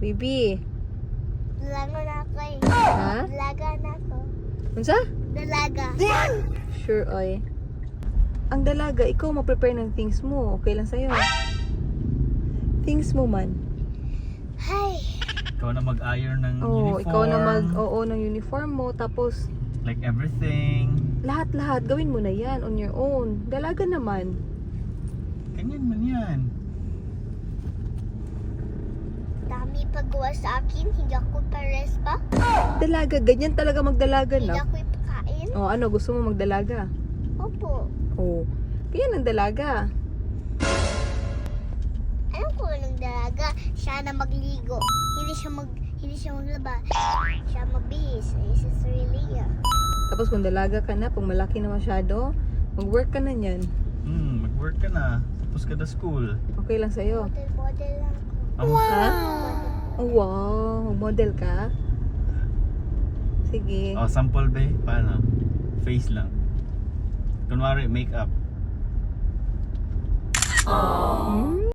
Bibi. Dalaga na ako eh. Ha? Dalaga na ako. Unsa? Dalaga. Sure, oy. Ang dalaga, ikaw mag-prepare ng things mo. Okay lang sa'yo. Things mo man. Hay. Ikaw na mag-iron ng Oo, uniform. ikaw na oo, ng uniform mo. Tapos, Like everything. lahat-lahat, gawin mo na yan on your own. Dalaga naman. Ganyan man yan. Dami paggawa sa akin. Hindi ako pares pa. Dalaga, ganyan talaga magdalaga Hindi na. ako ipakain. O, ano, gusto mo magdalaga? Opo. Oo. Ganyan ang dalaga. Alam ko ng dalaga. Siya na magligo. Hindi siya maglaba. Siya magbihis. This is really Tapos kung dalaga ka na, pag malaki na masyado, mag-work ka na niyan. Mag-work ka na. Tapos ka na school. Okay lang sa'yo. Model lang ko. Ha? Oh, wow. Model ka? Sige. Oh, sample ba? Paano? Face lang. Kunwari, makeup. Hmm?